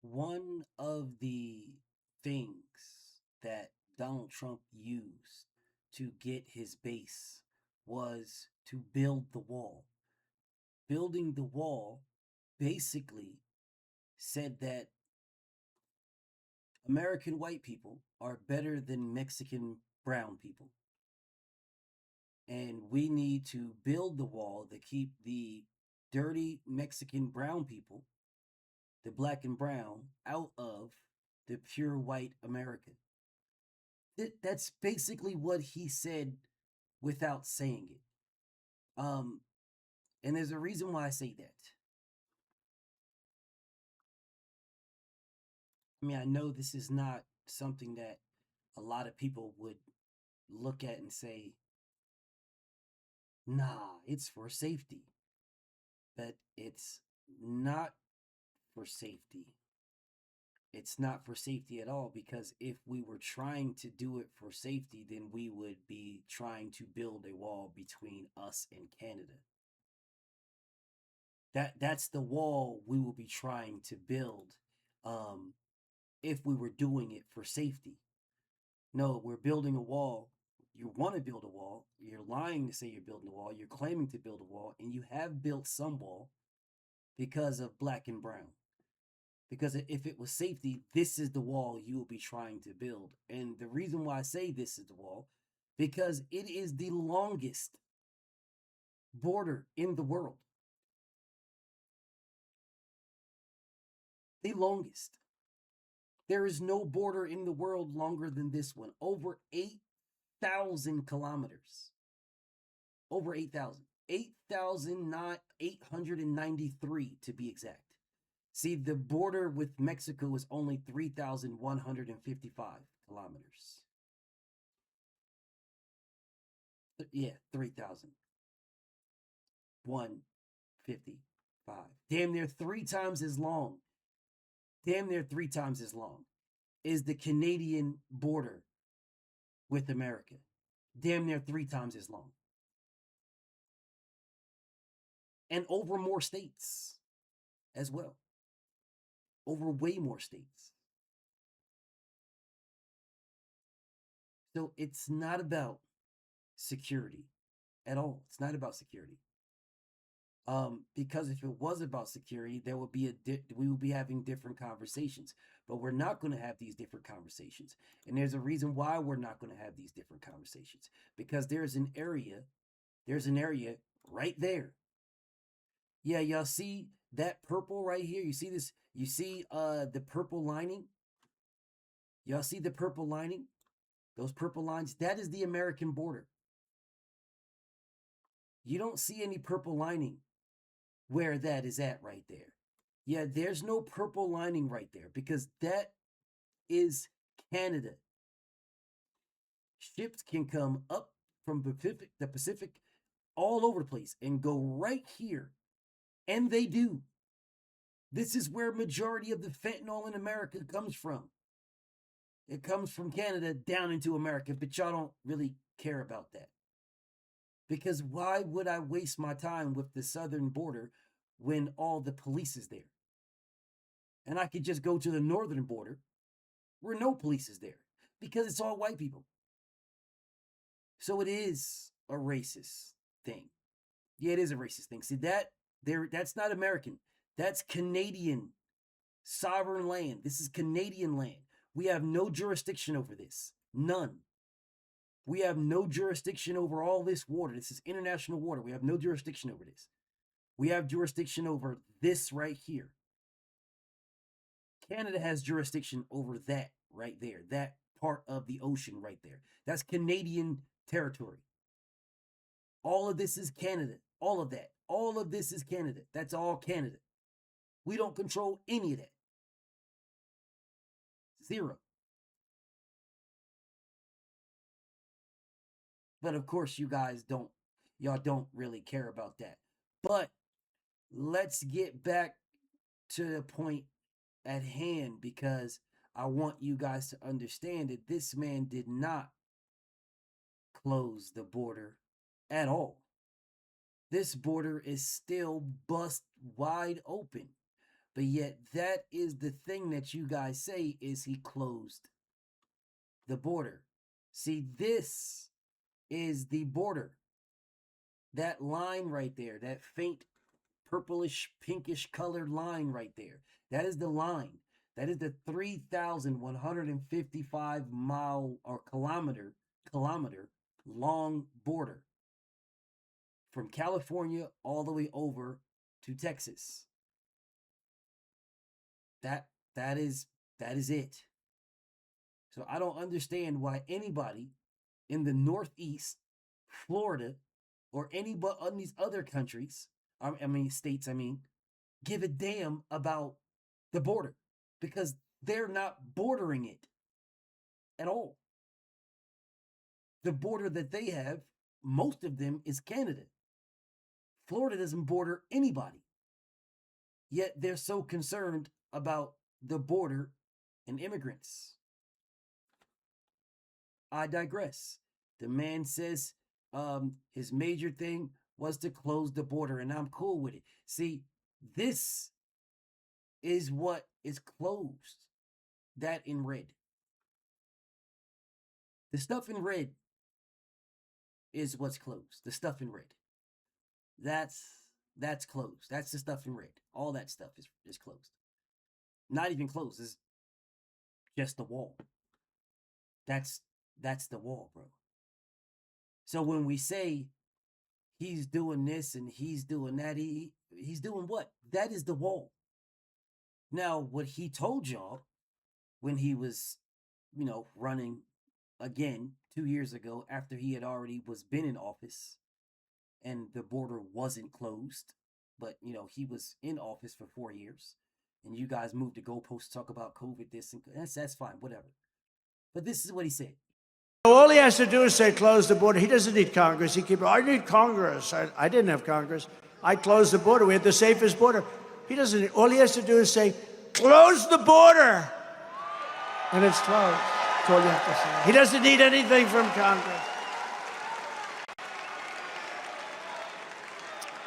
One of the things that Donald Trump used to get his base was to build the wall. Building the wall basically said that American white people are better than Mexican brown people. And we need to build the wall to keep the dirty Mexican brown people, the black and brown, out of the pure white America. That's basically what he said without saying it. Um, and there's a reason why I say that. I mean, I know this is not something that a lot of people would look at and say, nah, it's for safety. But it's not for safety. It's not for safety at all, because if we were trying to do it for safety, then we would be trying to build a wall between us and Canada. That's the wall we will be trying to build, um, if we were doing it for safety. No, we're building a wall. You want to build a wall. You're lying to say you're building a wall. You're claiming to build a wall, and you have built some wall because of black and brown. Because if it was safety, this is the wall you will be trying to build. And the reason why I say this is the wall, because it is the longest border in the world. The longest. There is no border in the world longer than this one. Over 8,000 kilometers. Over 8,000. 8,893 to be exact. See, the border with Mexico is only 3,155 kilometers. Yeah, 3,000. 155. Damn near three times as long. Damn near three times as long is the Canadian border with America. Damn near three times as long. And over more states as well. Over way more states. So it's not about security at all. It's not about security. Because if it was about security, there would be we would be having different conversations. But we're not going to have these different conversations, and there's a reason why we're not going to have these different conversations. Because there's an area right there. Yeah, y'all see that purple right here? You see this? You see the purple lining? Y'all see the purple lining? Those purple lines? That is the American border. You don't see any purple lining where that is at right there. Yeah, there's no purple lining right there because that is Canada. Ships can come up from the Pacific all over the place and go right here. And they do. This is where majority of the fentanyl in America comes from. It comes from Canada down into America, but y'all don't really care about that. Because why would I waste my time with the southern border when all the police is there? And I could just go to the northern border where no police is there because it's all white people. So it is a racist thing. Yeah, it is a racist thing. See that's not American. That's Canadian sovereign land. This is Canadian land. We have no jurisdiction over this. None. We have no jurisdiction over all this water. This is international water. We have no jurisdiction over this. We have jurisdiction over this right here. Canada has jurisdiction over that right there, that part of the ocean right there. That's Canadian territory. All of this is Canada. All of that. All of this is Canada. That's all Canada. We don't control any of that. Zero. But of course, y'all don't really care about that. But let's get back to the point at hand, because I want you guys to understand that this man did not close the border at all. This border is still bust wide open. But yet that is the thing that you guys say is he closed the border. See, this is the border. That line right there, that faint purplish pinkish colored line right there. That is the line. That is the 3,155 mile or kilometer long border from California all the way over to Texas. That is it. So I don't understand why anybody in the Northeast, Florida, or any but on these other countries, states, give a damn about the border, because they're not bordering it at all. The border that they have, most of them, is Canada. Florida doesn't border anybody. Yet they're so concerned about the border and immigrants. I digress. The man says his major thing was to close the border, and I'm cool with it. See, this is what is closed. That in red. The stuff in red is what's closed. The stuff in red. That's closed. That's the stuff in red. All that stuff is closed. Not even closed. It's just the wall. That's the wall, bro. So when we say he's doing this and he's doing that, he's doing what? That is the wall. Now, what he told y'all when he was, running again 2 years ago after he had already been in office and the border wasn't closed, but he was in office for 4 years, and you guys moved the goalposts to talk about COVID, this and that's fine, whatever. But this is what he said. All he has to do is say close the border. He doesn't need Congress. I need Congress. I didn't have Congress. I closed the border. We had the safest border. All he has to do is say close the border, and it's closed. That's all you have to say. He doesn't need anything from Congress.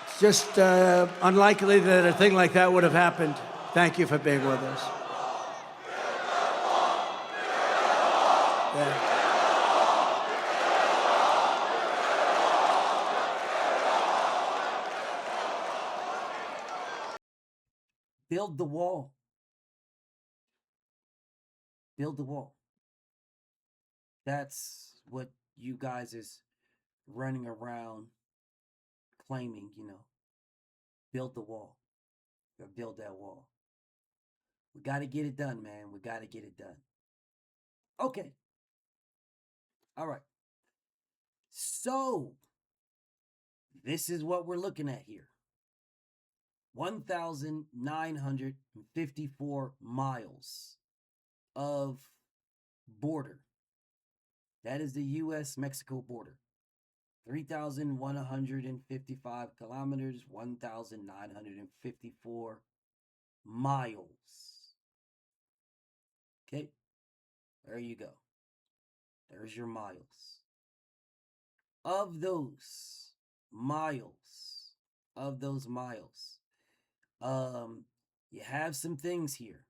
It's just unlikely that a thing like that would have happened. Thank you for being with us. Yeah. Build the wall. Build the wall. That's what you guys is running around claiming, Build the wall. Build that wall. We got to get it done, man. We got to get it done. Okay. All right. So, this is what we're looking at here. 1,954 miles of border. That is the U.S.-Mexico border. 3,155 kilometers, 1,954 miles. Okay, there you go. There's your miles. Of those miles, you have some things here.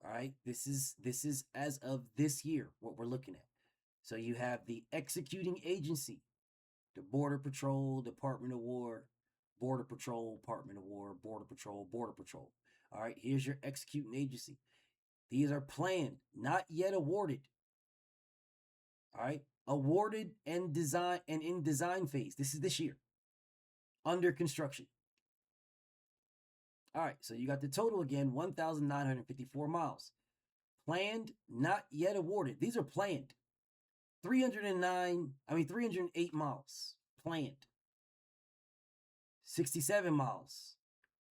All right, this is as of this year what we're looking at. So you have the executing agency, the Border Patrol, Department of War, Border Patrol, Department of War, Border Patrol, Border Patrol. All right, here's your executing agency. These are planned, not yet awarded. All right, awarded and design and in design phase. This is this year. Under construction. All right, so you got the total again, 1,954 miles. Planned, not yet awarded. These are planned. 308 miles planned. 67 miles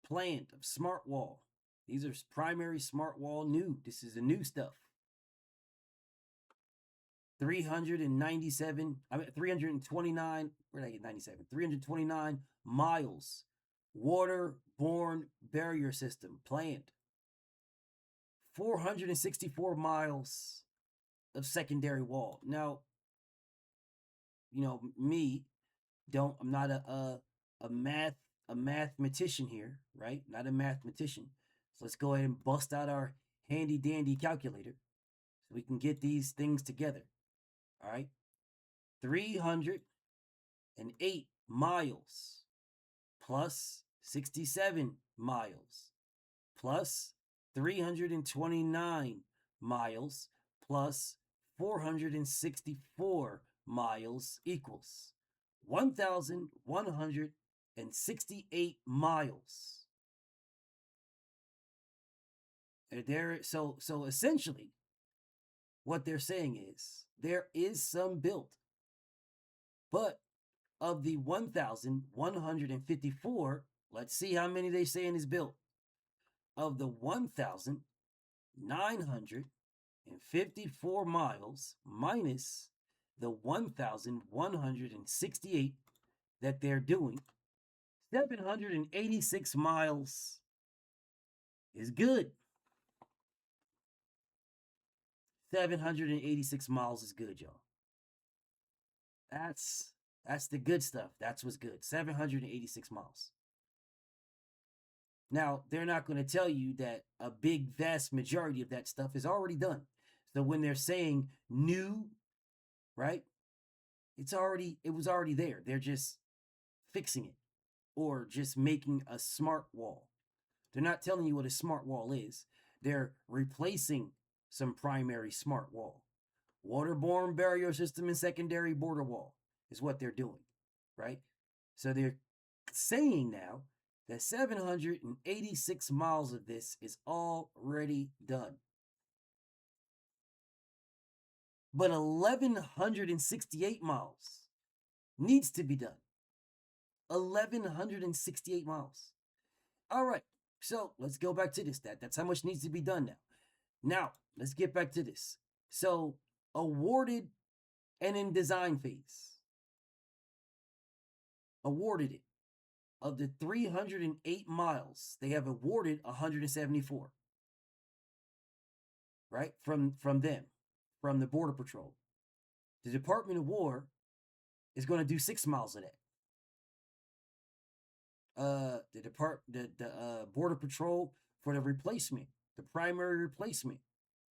planned of smart wall. These are primary smart wall new. This is the new stuff. 329, where did I get 97? 329 miles waterborne barrier system planned. 464 miles of secondary wall. Now, I'm not a mathematician here, right? Not a mathematician. So let's go ahead and bust out our handy dandy calculator so we can get these things together. All right. 308 miles plus 67 miles plus 329 miles plus 464 miles equals 1,168 miles. So essentially, what they're saying is there is some built, but of the 1,154, let's see how many they saying is built. Of the 1,954 miles minus the 1,168 that they're doing, 786 miles is good. 786 miles is good, y'all. That's the good stuff. That's what's good. 786 miles. Now, they're not going to tell you that a big, vast majority of that stuff is already done. So when they're saying new, right, it was already there. They're just fixing it or just making a smart wall. They're not telling you what a smart wall is. They're replacing some primary smart wall. Waterborne barrier system and secondary border wall is what they're doing, right? So they're saying now that 786 miles of this is already done. But 1,168 miles needs to be done. 1,168 miles. All right, so let's go back to this. That's how much needs to be done now. Now, let's get back to this. So, awarded and in design phase. Awarded it. Of the 308 miles, they have awarded 174. Right? From them, from the Border Patrol. The Department of War is going to do 6 miles of that. The Border Patrol for the replacement, the primary replacement,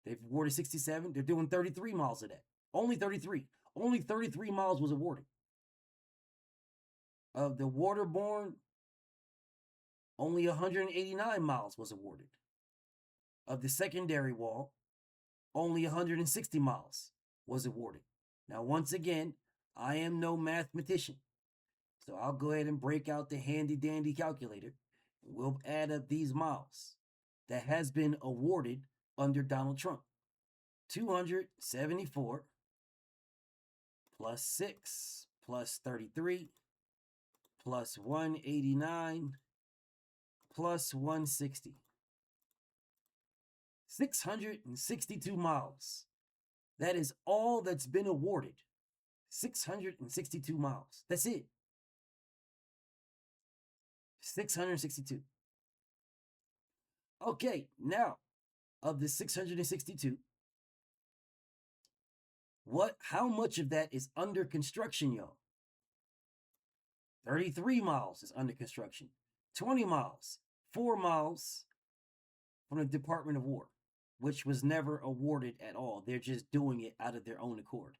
they've awarded 67. They're doing 33 miles of that. Only 33. Only 33 miles was awarded. Of the waterborne, only 189 miles was awarded. Of the secondary wall, only 160 miles was awarded. Now, once again, I am no mathematician, so I'll go ahead and break out the handy dandy calculator. And we'll add up these miles that has been awarded under Donald Trump. 274 plus 6 plus 33 plus 189 plus 160. 662 miles. That is all that's been awarded. 662 miles. That's it. 662. Okay, now, of the 662, how much of that is under construction, y'all? 33 miles is under construction. 20 miles. 4 miles from the Department of War, which was never awarded at all. They're just doing it out of their own accord.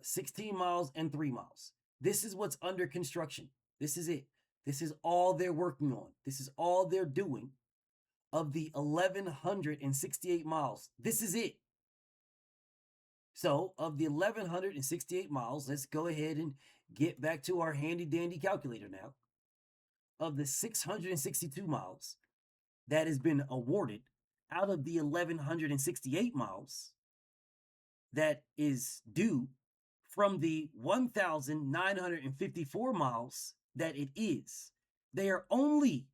16 miles and 3 miles. This is what's under construction. This is it. This is all they're working on. This is all they're doing. Of the 1,168 miles, this is it. So, of the 1,168 miles, let's go ahead and get back to our handy dandy calculator now. Of the 662 miles that has been awarded, out of the 1,168 miles that is due from the 1,954 miles that it is, they are only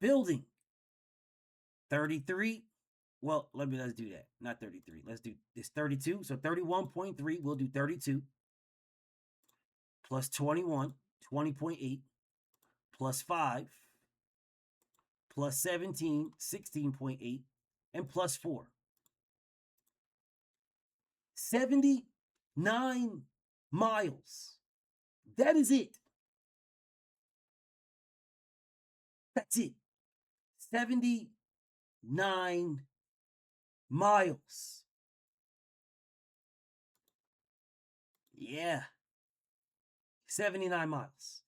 building 33. Well, let's do that. Not 33. Let's do this 32. So 31.3, we'll do 32 plus 21, 20.8 plus 5 plus 17, 16.8 and plus 4. 79 miles. That is it. That's it. 79 miles. Yeah. 79 miles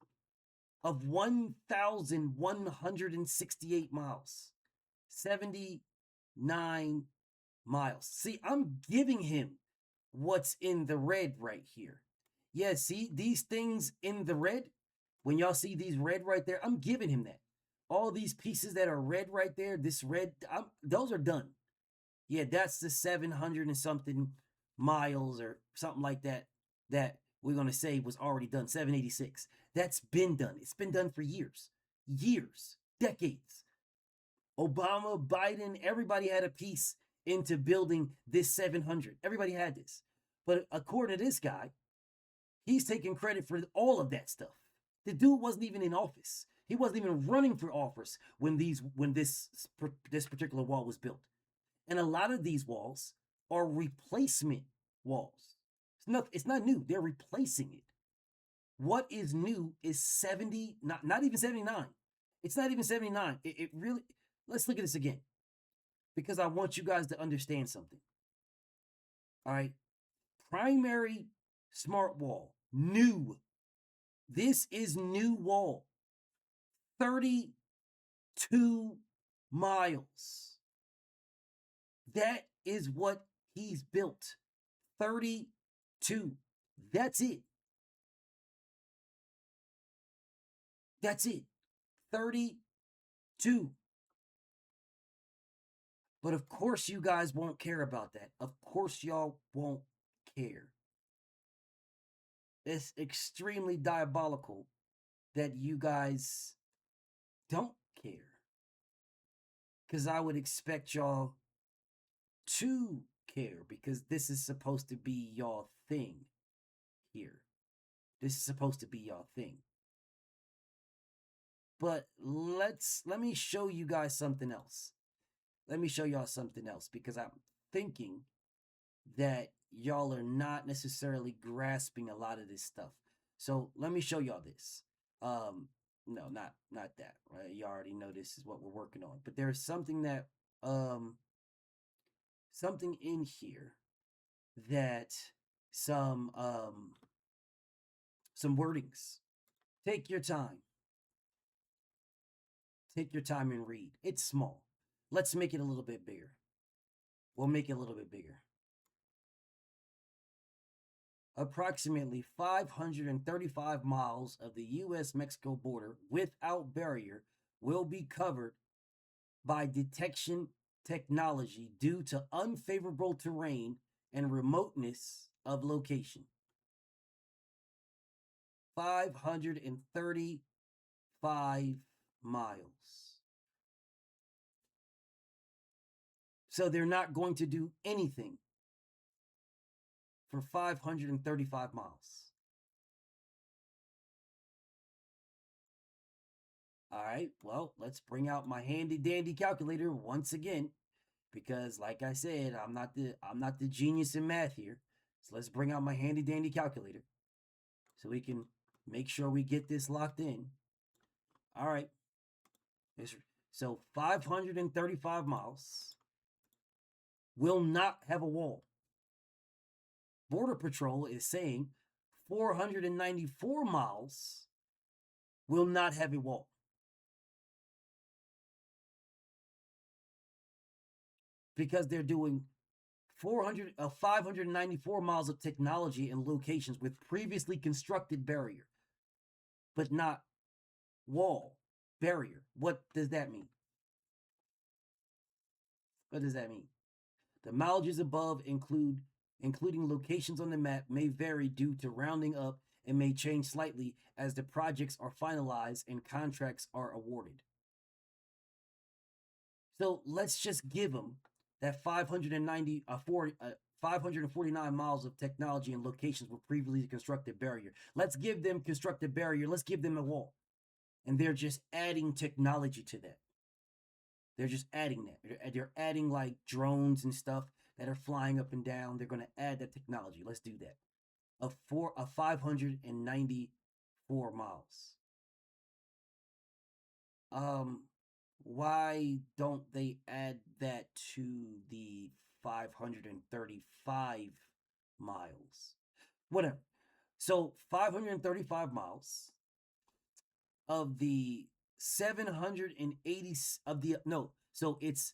of 1,168 miles. 79 miles. See, I'm giving him what's in the red right here. Yeah, see these things in the red? When y'all see these red right there, I'm giving him that. All these pieces that are red right there, this red, those are done. Yeah, that's the 700 and something miles or something like that that we're going to say was already done. 786. That's been done. It's been done for years, decades. Obama, Biden, everybody had a piece into building this 700. Everybody had this. But according to this guy, he's taking credit for all of that stuff. The dude wasn't even in office. He wasn't even running for office when this particular wall was built. And a lot of these walls are replacement walls. It's not new. They're replacing it. What is new is 70, not even 79. It's not even 79. It really, let's look at this again, because I want you guys to understand something. All right. Primary smart wall, new. This is new wall. 32 miles. That is what he's built. 32. That's it. That's it. 32. But of course you guys won't care about that. Of course y'all won't care. It's extremely diabolical that you guys don't care. Because I would expect y'all to care, because this is supposed to be y'all thing here. This is supposed to be y'all thing. But let me show you guys something else. Let me show y'all something else, because I'm thinking that y'all are not necessarily grasping a lot of this stuff. So let me show y'all this. No, not that, right? You already know this is what we're working on. But there's something that something in here that some wordings. Take your time. Take your time and read. It's small. Let's make it a little bit bigger. We'll make it a little bit bigger. Approximately 535 miles of the U.S.-Mexico border without barrier will be covered by detection technology due to unfavorable terrain and remoteness of location. 535 miles. So they're not going to do anything for 535 miles. All right, well, let's bring out my handy dandy calculator once again, because like I said, I'm not the genius in math here. So let's bring out my handy dandy calculator so we can make sure we get this locked in. All right. So 535 miles will not have a wall. Border Patrol is saying 494 miles will not have a wall. Because they're doing 594 miles of technology and locations with previously constructed barrier, but not wall, barrier. What does that mean? What does that mean? The mileages above including locations on the map, may vary due to rounding up and may change slightly as the projects are finalized and contracts are awarded. So let's just give them that 549 miles of technology and locations with previously constructed barrier. Let's give them constructed barrier. Let's give them a wall. And they're just adding technology to that. They're just adding that. They're adding like drones and stuff that are flying up and down. They're going to add that technology. Let's do that. Of 594 miles. Why don't they add that to the 535 miles? Whatever. So 535 miles of the 780 of the no, so it's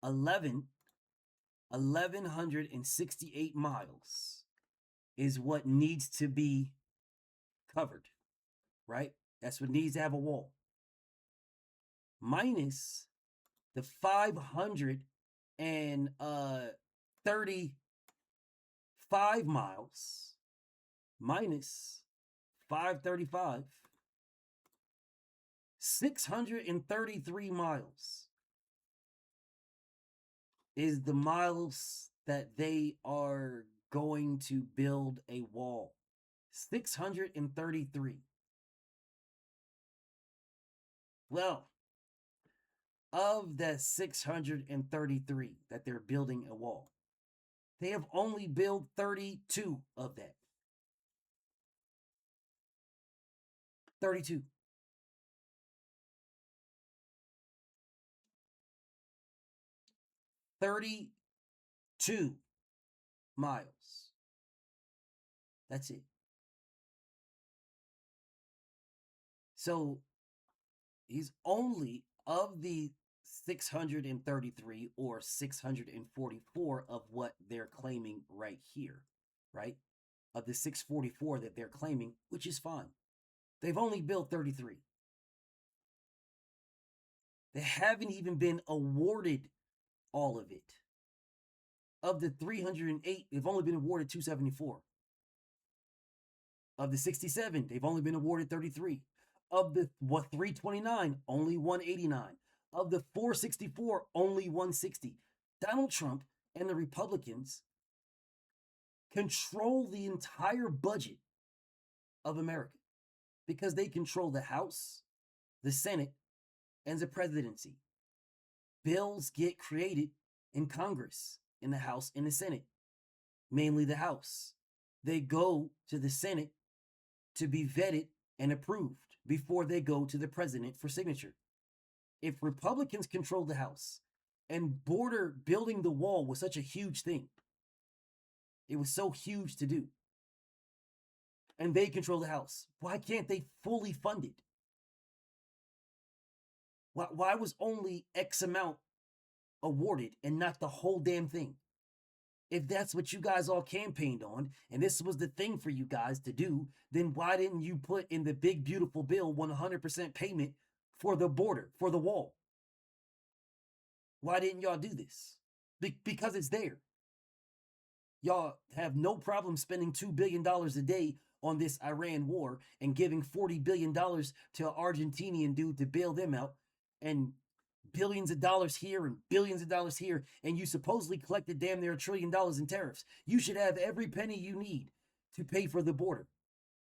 1168 miles is what needs to be covered, right? That's what needs to have a wall. Minus the 535 miles minus 535, 633 miles is the miles that they are going to build a wall. 633. Well, of that 633 that they're building a wall, they have only built 32 of that. 32. $32 miles. That's it. So he's only of the 633 or 644 of what they're claiming right here, right? Of the 644 that they're claiming, which is fine. They've only built 33. They haven't even been awarded all of it. Of the 308, they've only been awarded 274. Of the 67, they've only been awarded 33. Of the 329, only 189. Of the 464, only 160. Donald Trump and the Republicans control the entire budget of America because they control the House, the Senate, and the presidency. Bills get created in Congress, in the House and the Senate, mainly the House. They go to the Senate to be vetted and approved before they go to the president for signature. If Republicans control the House and border building the wall was such a huge thing, it was so huge to do, and they control the House, why can't they fully fund it? Why was only X amount awarded and not the whole damn thing? If that's what you guys all campaigned on, and this was the thing for you guys to do, then why didn't you put in the big, beautiful bill 100% payment for the border, for the wall? Why didn't y'all do this? Because it's there. Y'all have no problem spending $2 billion a day on this Iran war and giving $40 billion to an Argentinian dude to bail them out, and billions of dollars here and billions of dollars here, and you supposedly collected damn near $1 trillion in tariffs. You should have every penny you need to pay for the border.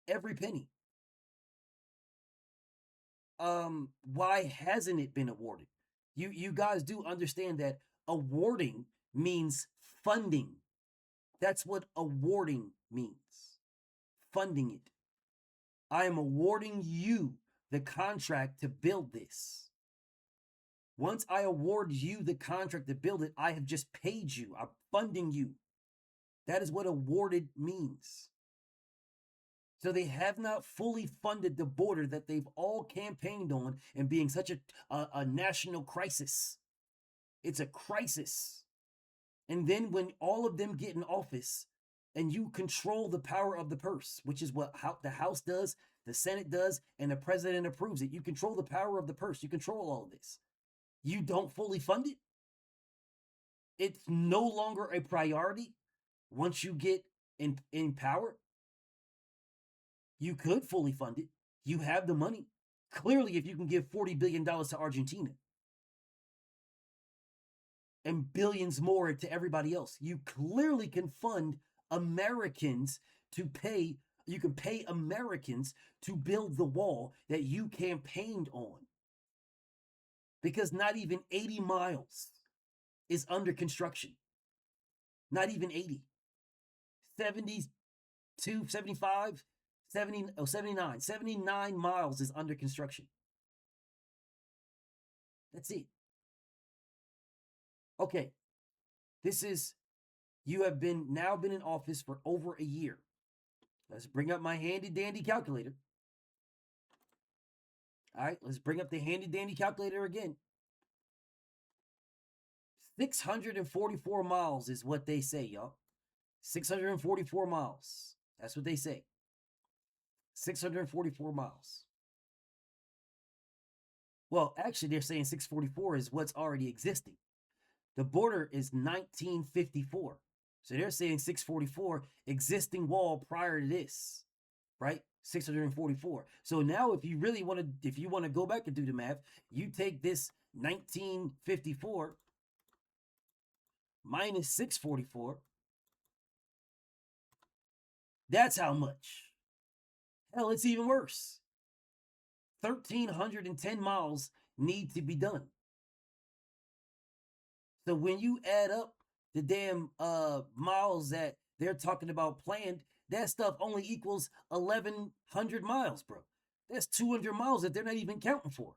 Every penny. Why hasn't it been awarded? You guys do understand that awarding means funding. That's what awarding means. Funding it. I am awarding you the contract to build this. Once I award you the contract to build it, I have just paid you. I'm funding you. That is what awarded means. So they have not fully funded the border that they've all campaigned on and being such a national crisis. It's a crisis. And then when all of them get in office and you control the power of the purse, which is what the House does, the Senate does, and the president approves it. You control the power of the purse. You control all of this. You don't fully fund it. It's no longer a priority once you get in power. You could fully fund it. You have the money. Clearly, if you can give $40 billion to Argentina and billions more to everybody else, you clearly can fund Americans to pay. You can pay Americans to build the wall that you campaigned on. Because not even 80 miles is under construction. Not even 80. 72, 75, 70, 79. 79 miles is under construction. That's it. Okay. You have now been in office for over a year. Let's bring up my handy dandy calculator. All right, let's bring up the handy dandy calculator again. 644 miles is what they say, y'all. 644 miles. That's what they say. 644 miles. Well, actually, they're saying 644 is what's already existing. The border is 1954. So they're saying 644, existing wall prior to this, right? 644. So now if you really want to go back and do the math, you take this 1954 minus 644. That's how much. Hell, it's even worse. 1,310 miles need to be done. So when you add up the damn miles that they're talking about planned, that stuff only equals 1,100 miles, bro. That's 200 miles that they're not even counting for.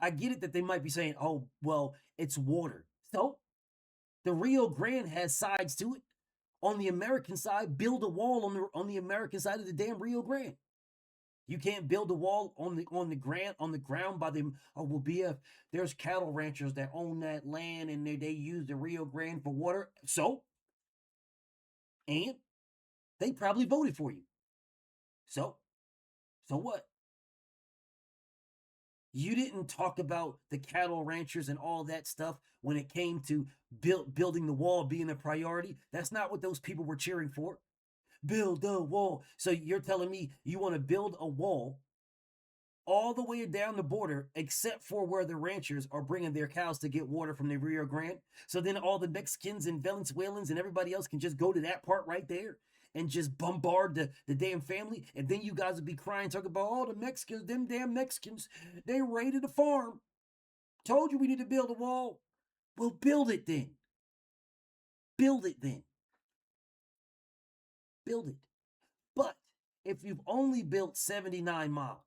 I get it that they might be saying, oh, well, it's water. So the Rio Grande has sides to it. On the American side, build a wall on the American side of the damn Rio Grande. You can't build a wall on the ground by them. Oh, well, BF, there's cattle ranchers that own that land and they use the Rio Grande for water. So, and they probably voted for you. So what? You didn't talk about the cattle ranchers and all that stuff when it came to building the wall being a priority. That's not what those people were cheering for. Build the wall. So you're telling me you want to build a wall all the way down the border, except for where the ranchers are bringing their cows to get water from the Rio Grande. So then all the Mexicans and Venezuelans and everybody else can just go to that part right there and just bombard the damn family. And then you guys would be crying, talking about, oh, the Mexicans, them damn Mexicans, they raided the farm. Told you we need to build a wall. Well, build it then. Build it then. Build it. But if you've only built 79 miles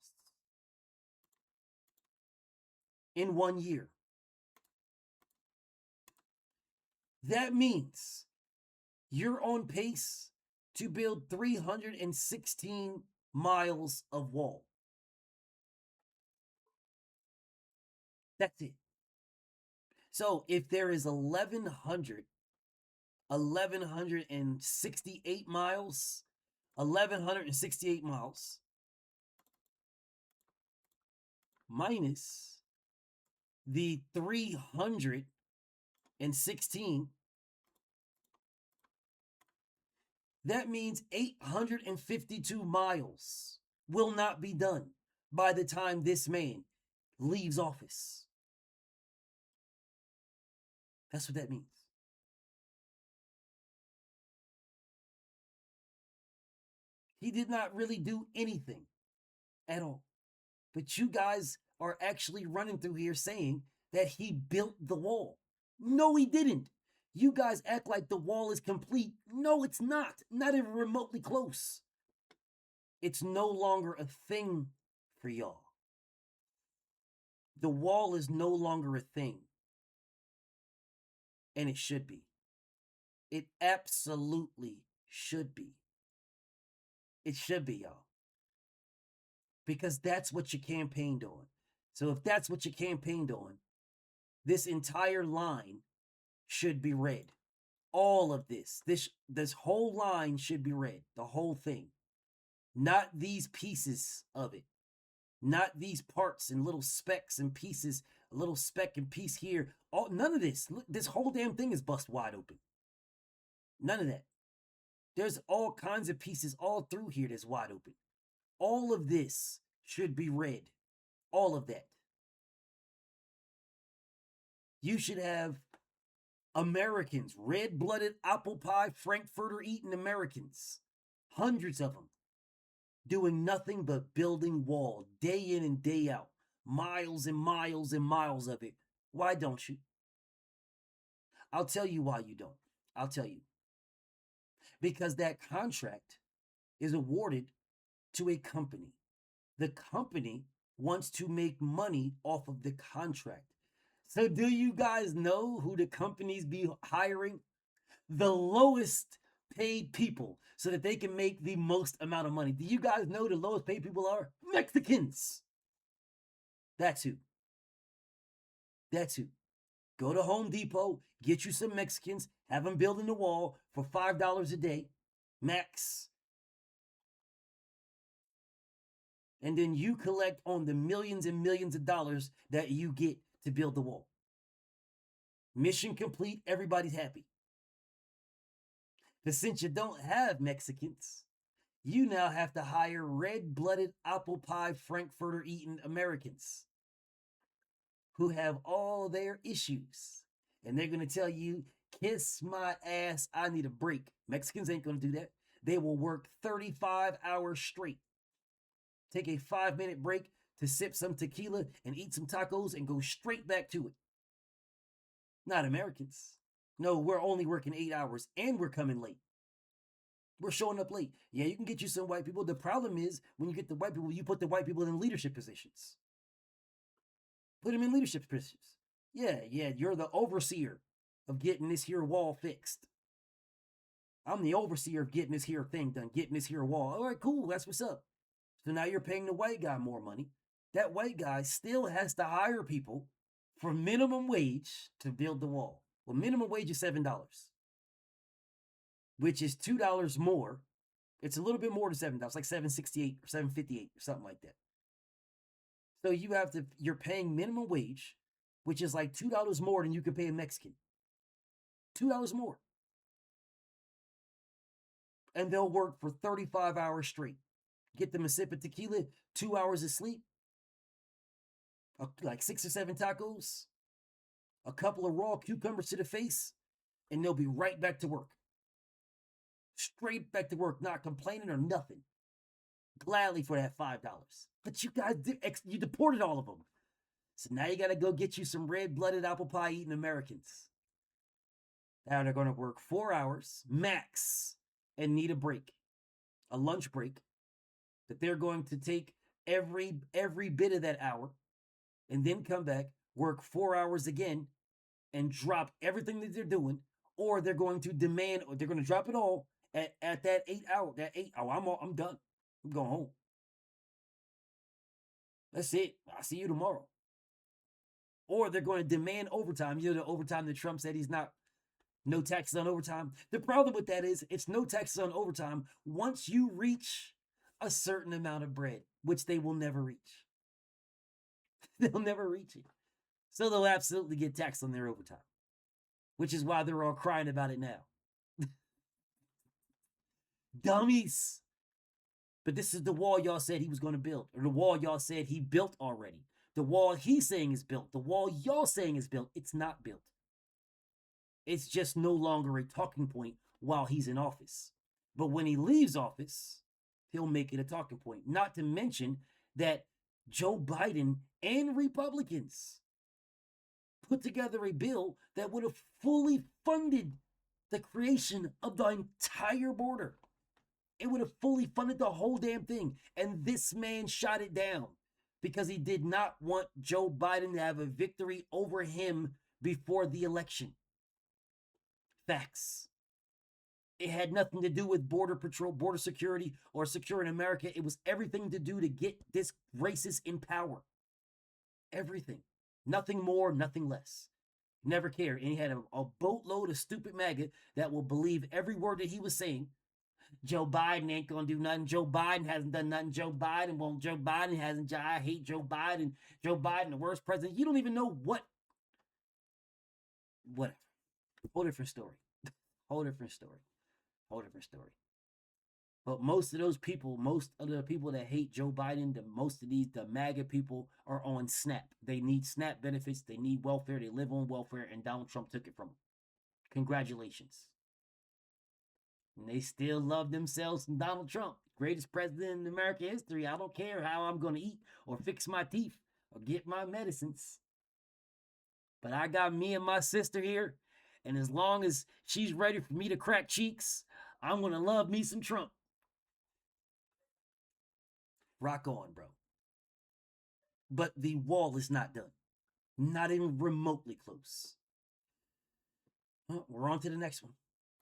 in 1 year, that means you're on pace to build 316 miles of wall. That's it. So if there is 1,168 miles, 1,168 miles minus the 316, that means 852 miles will not be done by the time this man leaves office. That's what that means. He did not really do anything at all. But you guys are actually running through here saying that he built the wall. No, he didn't. You guys act like the wall is complete. No, it's not. Not even remotely close. It's no longer a thing for y'all. The wall is no longer a thing. And it should be. It absolutely should be. It should be, y'all. Because that's what you campaigned on. So if that's what you campaigned on, this entire line should be read. All of this whole line should be read. The whole thing. Not these pieces of it. Not these parts and little specks and pieces. A little speck and piece here. None of this. Look, this whole damn thing is bust wide open. None of that. There's all kinds of pieces all through here that's wide open. All of this should be read. All of that. You should have Americans, red-blooded, apple pie, Frankfurter eating Americans, hundreds of them, doing nothing but building wall day in and day out, miles and miles and miles of it. Why don't you? I'll tell you why you don't. I'll tell you. Because that contract is awarded to a company. The company wants to make money off of the contract. So do you guys know who the companies be hiring? The lowest paid people so that they can make the most amount of money. Do you guys know the lowest paid people are? Mexicans. That's who. That's who. Go to Home Depot, get you some Mexicans, have them building the wall for $5 a day, max. And then you collect on the millions and millions of dollars that you get to build the wall. Mission complete, everybody's happy. But since you don't have Mexicans, you now have to hire red-blooded apple pie Frankfurter eating Americans who have all their issues. And they're going to tell you, kiss my ass, I need a break. Mexicans ain't going to do that. They will work 35 hours straight. Take a 5-minute break to sip some tequila and eat some tacos and go straight back to it. Not Americans. No, we're only working 8 hours and we're coming late. We're showing up late. Yeah, you can get you some white people. The problem is when you get the white people, you put the white people in leadership positions. Put them in leadership positions. Yeah, you're the overseer of getting this here wall fixed. I'm the overseer of getting this here thing done, getting this here wall. All right, cool, that's what's up. So now you're paying the white guy more money. That white guy still has to hire people for minimum wage to build the wall. Well, minimum wage is $7, which is $2 more. It's a little bit more than $7, like $7.68 or $7.58 or something like that. So you're paying minimum wage, which is like $2 more than you could pay a Mexican. $2 more. And they'll work for 35 hours straight. Get them a sip of tequila, 2 hours of sleep, like 6 or 7 tacos, a couple of raw cucumbers to the face, and they'll be right back to work. Straight back to work, not complaining or nothing. Gladly for that $5. But you guys, you deported all of them. So now you got to go get you some red-blooded apple pie eating Americans. Now they're going to work 4 hours max and need a break, a lunch break, that they're going to take every bit of that hour and then come back, work 4 hours again, and drop everything that they're doing, or they're going to demand, or they're going to drop it all at that 8 hour, I'm done. I'm going home. That's it. I'll see you tomorrow. Or they're going to demand overtime. You know, the overtime that Trump said no taxes on overtime. The problem with that is it's no taxes on overtime once you reach a certain amount of bread, which they will never reach. They'll never reach it. So they'll absolutely get taxed on their overtime, which is why they're all crying about it now. Dummies. But this is the wall y'all said he was going to build, or the wall y'all said he built already. The wall he's saying is built. The wall y'all saying is built. It's not built. It's just no longer a talking point while he's in office. But when he leaves office, he'll make it a talking point. Not to mention that Joe Biden and Republicans put together a bill that would have fully funded the creation of the entire border. It would have fully funded the whole damn thing. And this man shot it down because he did not want Joe Biden to have a victory over him before the election. Facts. It had nothing to do with border patrol, border security, or securing America. It was everything to do to get this racist in power. Everything. Nothing more, nothing less. Never cared. And he had a boatload of stupid MAGA that will believe every word that he was saying. Joe Biden ain't gonna do nothing. Joe Biden hasn't done nothing. Joe Biden won't. Joe Biden hasn't. I hate Joe Biden. Joe Biden, the worst president. You don't even know what. Whatever. Whole different story. Whole different story. Whole different story. But most of those people, most of the people that hate Joe Biden, the MAGA people are on SNAP. They need SNAP benefits. They need welfare. They live on welfare, and Donald Trump took it from them. Congratulations. And they still love themselves some Donald Trump, greatest president in American history. I don't care how I'm going to eat or fix my teeth or get my medicines. But I got me and my sister here, and as long as she's ready for me to crack cheeks, I'm going to love me some Trump. Rock on, bro. But the wall is not done. Not even remotely close. Well, we're on to the next one.